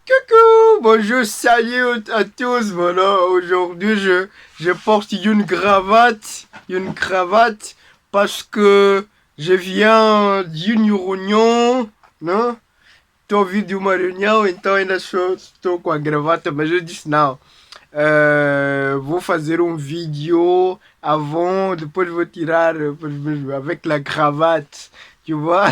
Coucou, bonjour, salut à tous. Voilà, aujourd'hui je porte une cravate parce que je viens d'une réunion, não? Estou a vir de uma reunião, então ainda estou com a gravata, mas eu disse não. Vou fazer um vídeo avant, depois vou tirar avec la cravate, tu vois.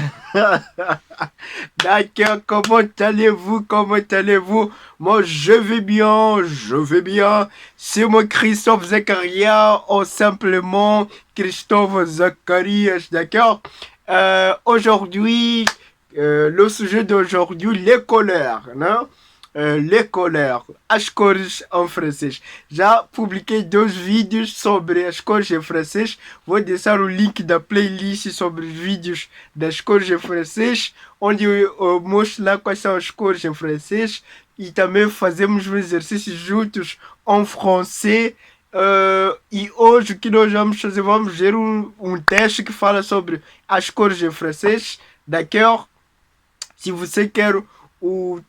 D'accord, comment allez-vous? Comment allez-vous? Moi, je vais bien. C'est moi Christophe Zakaria, ou simplement Christophe Zacharias, d'accord? Aujourd'hui, le sujet d'aujourd'hui, les colères, non? Les colères, as cores em francês. Já publiquei dois vídeos sobre as cores em francês. Vou deixar o link da playlist sobre os vídeos das cores em francês, onde eu mostro lá quais são as cores em francês e também fazemos um exercício juntos em francês. E hoje o que nós vamos fazer? Vamos ver um teste que fala sobre as cores em francês. D'accord? Se você quer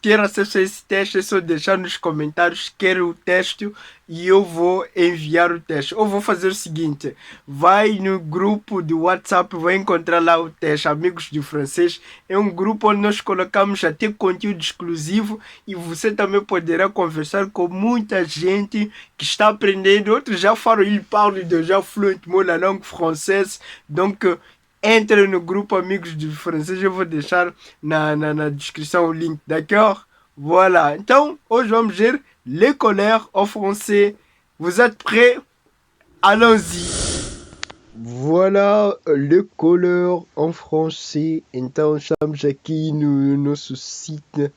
ter acesso a esse teste, é só deixar nos comentários quer o teste e eu vou enviar o teste. Ou vou fazer o seguinte: vai no grupo do WhatsApp, vai encontrar lá o teste Amigos de Francês. É um grupo onde nós colocamos até conteúdo exclusivo e você também poderá conversar com muita gente que está aprendendo. Outros já falam, ils parlent déjà fluentement la langue française. Donc, entre no grupo Amigos de Francês, eu vou deixar na descrição o link, d'accord? Voilà. Então, hoje vamos ver les colères en français. Vous êtes prêts? Allons-y. Voilà, les colères en français. Então, estamos aqui no nosso site,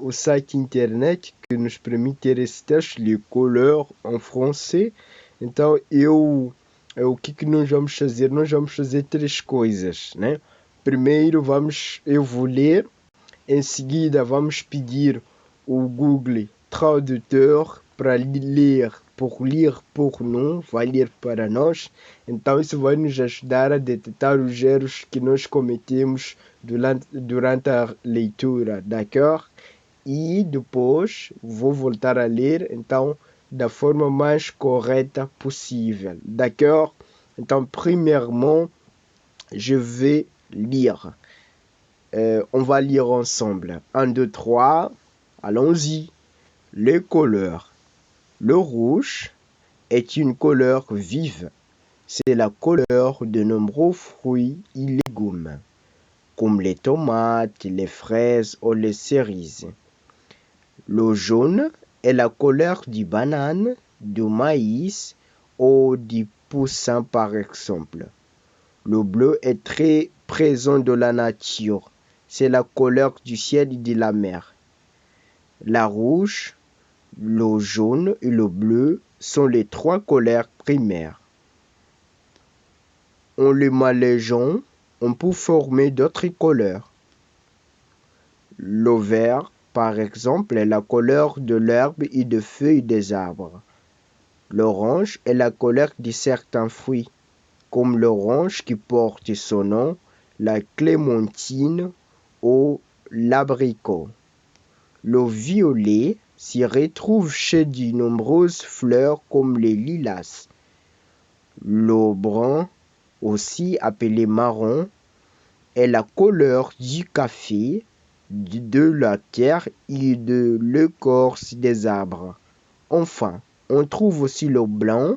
o site internet que nos permite ter esse teste, les colères en français. Então, o que nós vamos fazer? Nós vamos fazer três coisas, né? Primeiro eu vou ler, em seguida vamos pedir o Google Tradutor para ler por nós, vai ler para nós. Então isso vai nos ajudar a detectar os erros que nós cometemos durante a leitura, d'accord? E depois vou voltar a ler, então da forma mais correta possível. D'accord? Então, premièrement, je vais lire. On va lire ensemble. 1, 2, 3. Allons-y. Les couleurs. Le rouge est une couleur vive. C'est la couleur de nombreux fruits et légumes, comme les tomates, les fraises ou les cerises. Le jaune est la couleur du banane, du maïs ou du poussin par exemple. Le bleu est très présent dans la nature. C'est la couleur du ciel et de la mer. La rouge, le jaune et le bleu sont les trois couleurs primaires. En les mélangeant, on peut former d'autres couleurs. Le vert, par exemple, est la couleur de l'herbe et des feuilles des arbres. L'orange est la couleur de certains fruits, comme l'orange qui porte son nom, la clémentine ou l'abricot. Le violet s'y retrouve chez de nombreuses fleurs comme les lilas. Le brun, aussi appelé marron, est la couleur du café, de la terre et de l'écorce des arbres. Enfin, on trouve aussi le blanc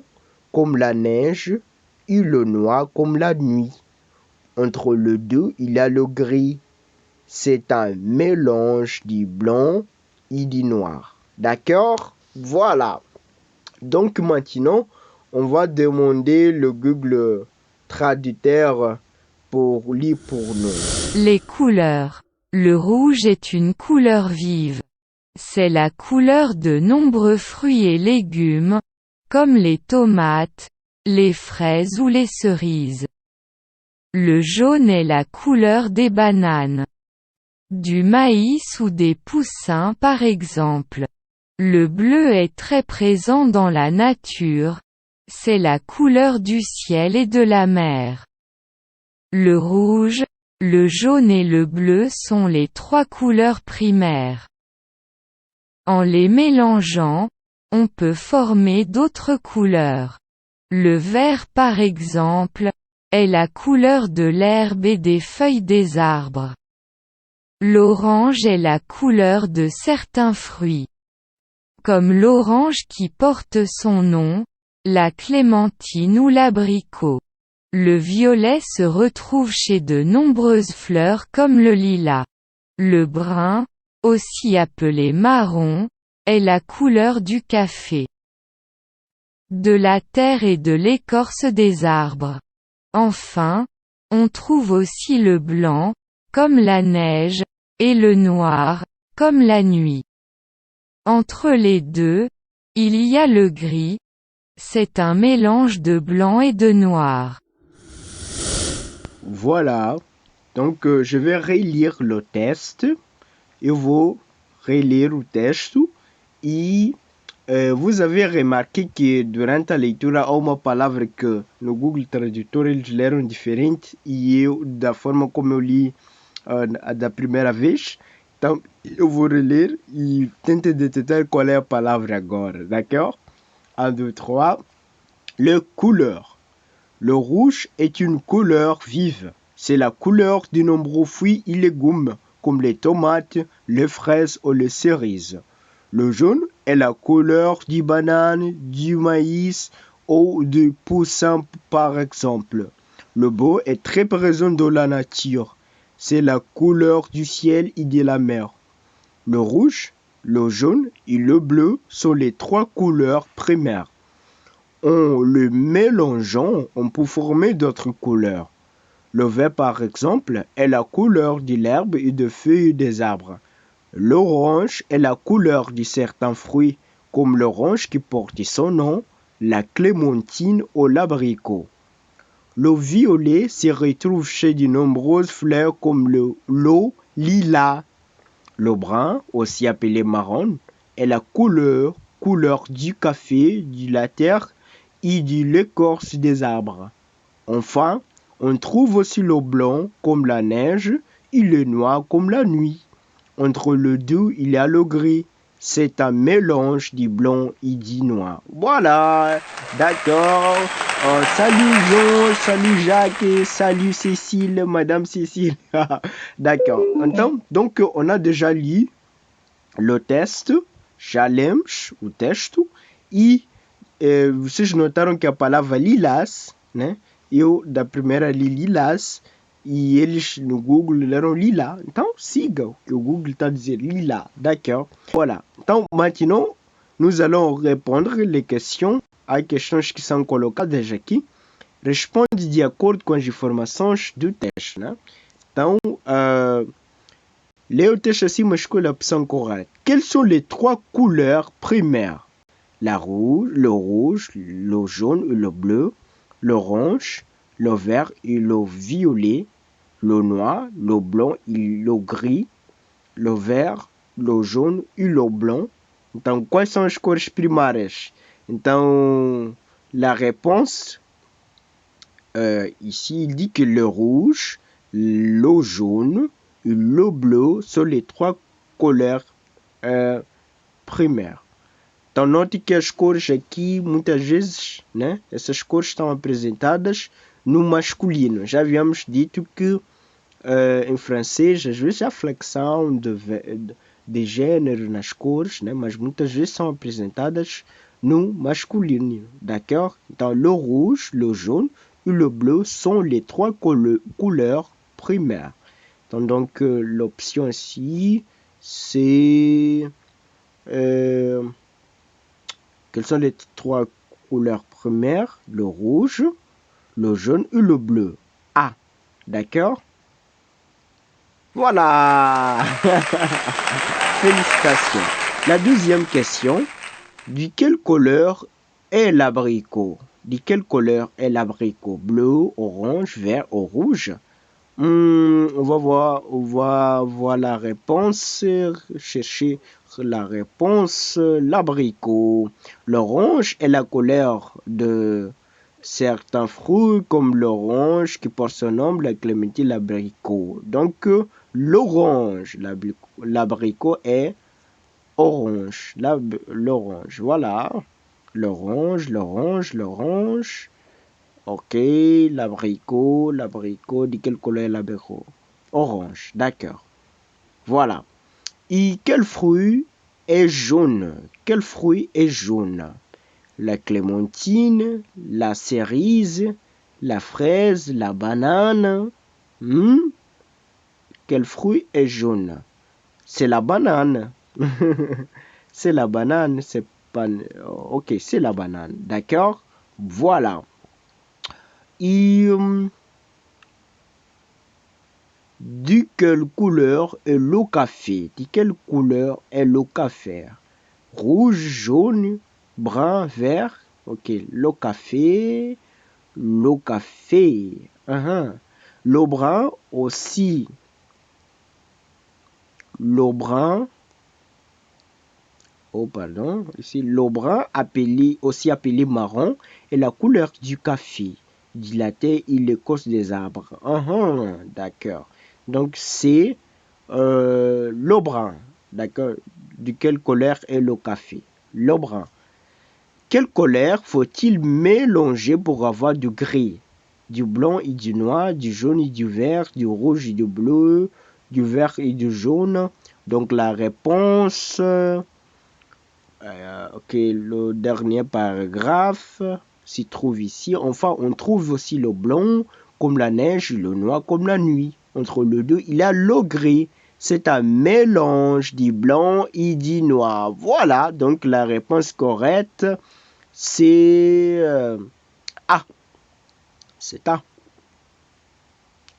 comme la neige et le noir comme la nuit. Entre les deux, il y a le gris. C'est un mélange du blanc et du noir. D'accord? Voilà. Donc maintenant, on va demander le Google Traducteur pour lire pour nous. Les couleurs. Le rouge est une couleur vive. C'est la couleur de nombreux fruits et légumes, comme les tomates, les fraises ou les cerises. Le jaune est la couleur des bananes, du maïs ou des poussins par exemple. Le bleu est très présent dans la nature, c'est la couleur du ciel et de la mer. Le rouge, le jaune et le bleu sont les trois couleurs primaires. En les mélangeant, on peut former d'autres couleurs. Le vert par exemple, est la couleur de l'herbe et des feuilles des arbres. L'orange est la couleur de certains fruits. Comme l'orange qui porte son nom, la clémentine ou l'abricot. Le violet se retrouve chez de nombreuses fleurs comme le lilas. Le brun, aussi appelé marron, est la couleur du café, de la terre et de l'écorce des arbres. Enfin, on trouve aussi le blanc, comme la neige, et le noir, comme la nuit. Entre les deux, il y a le gris. C'est un mélange de blanc et de noir. Voilà. Donc, je vais relire le test. Eu vou reler o texto e vous avez remarqué que durante a leitura há uma palavra que no Google Tradutor eles leram diferente e eu, da forma como eu li da primeira vez, então eu vou reler e tenter detectar qual é a palavra agora, d'accord? 1, 2, 3. Le couleur. Le rouge est une couleur vive. C'est la couleur de nombreux fruits et légumes, comme les tomates, les fraises ou les cerises. Le jaune est la couleur du banane, du maïs ou du poussin par exemple. Le bleu est très présent dans la nature. C'est la couleur du ciel et de la mer. Le rouge, le jaune et le bleu sont les trois couleurs primaires. En le mélangeant, on peut former d'autres couleurs. Le vert, par exemple, est la couleur de l'herbe et des feuilles des arbres. L'orange est la couleur de certains fruits, comme l'orange qui porte son nom, la clémentine ou l'abricot. Le violet se retrouve chez de nombreuses fleurs comme le lilas. Le brun, aussi appelé marron, est la couleur du café, de la terre et de l'écorce des arbres. Enfin, on trouve aussi le blanc comme la neige et le noir comme la nuit. Entre les deux, il y a le gris. C'est un mélange du blanc et du noir. Voilà, d'accord. Salut Jean, salut Jacques, et salut Cécile, Madame Cécile. D'accord. Donc, on a déjà lu le test, challenge, o texto, e vocês notaram que a palavra lilás, né? Eu, da primeira, li lilás, e eles no Google leram lila. Então, siga o que o Google está a dizer, lila, d'accord? Voilà. Então, maintenant, nous allons répondre les questions, às questões que são colocadas aqui. Responde de acordo com as informações do teste, né? Então, lê o texto assim, mas escolha a opção correta. Quelles sont les trois couleurs primaires? Le rouge, le jaune et le bleu, l'orange, le vert et le violet, le noir, le blanc et le gris, le vert, le jaune et le blanc. Então, quais são as cores primárias? Então, la réponse, ici, il dit que le rouge, le jaune et le bleu sont les trois couleurs primaires. Então, note que as cores aqui, muitas vezes, né, essas cores estão apresentadas no masculino. Já havíamos dito que em francês, às vezes, há flexão de gênero nas cores, né, mas muitas vezes são apresentadas no masculino. D'accord? Então, le rouge, le jaune et le bleu sont les trois couleurs primaires. Donc, l'option ici, c'est... quelles sont les trois couleurs primaires? Le rouge, le jaune et le bleu. Ah, d'accord? Voilà. Félicitations. La deuxième question. De quelle couleur est l'abricot? De quelle couleur est l'abricot? Bleu, orange, vert ou rouge? On va voir la réponse, chercher la réponse, l'abricot. L'orange est la couleur de certains fruits comme l'orange qui porte son nom, la clémentine, l'abricot. Donc l'orange, l'abricot est orange. L'orange, voilà. L'orange. Ok, l'abricot. De quelle couleur est l'abricot? Orange, d'accord. Voilà. Et quel fruit est jaune? Quel fruit est jaune? La clémentine, la cerise, la fraise, la banane. Quel fruit est jaune? C'est la banane. C'est la banane, c'est pas... Ok, c'est la banane, d'accord? Voilà. Et... de quelle couleur est le café? De quelle couleur est le café? Rouge, jaune, brun, vert. Ok, le café. Le brun aussi. Le brun. Oh, pardon. Ici, le brun aussi appelé marron est la couleur du café, du latte et l'écorce des arbres. D'accord. Donc, c'est le brun. D'accord. De quelle couleur est le café? Le brun. Quelle couleur faut-il mélanger pour avoir du gris? Du blanc et du noir, du jaune et du vert, du rouge et du bleu, du vert et du jaune. Donc, la réponse... ok, le dernier paragraphe s'y trouve ici. Enfin, on trouve aussi le blanc comme la neige, le noir comme la nuit. Entre les deux, il y a le gris. C'est un mélange du blanc et du noir. Voilà, donc la réponse correcte, c'est A. C'est A.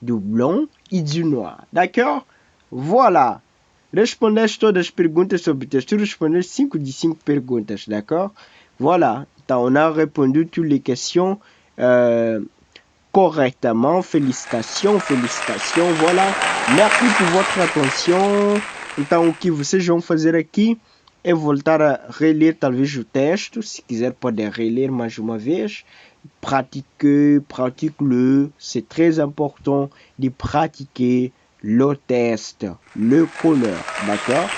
Du blanc e du noir. D'accord? Voilà. Respondeste todas as perguntas sobre o texto. Respondeste 5 de 5 perguntas, d'accord? Voilà. Donc, on a répondu toutes les questions correctement. Félicitations. Voilà. Merci pour votre attention. Então, o que vocês vão fazer aqui é voltar a reler talvez o texto. Se quiser, pode reler mais uma vez. Pratique-le. C'est très important de pratiquer le test, le couleur, d'accord?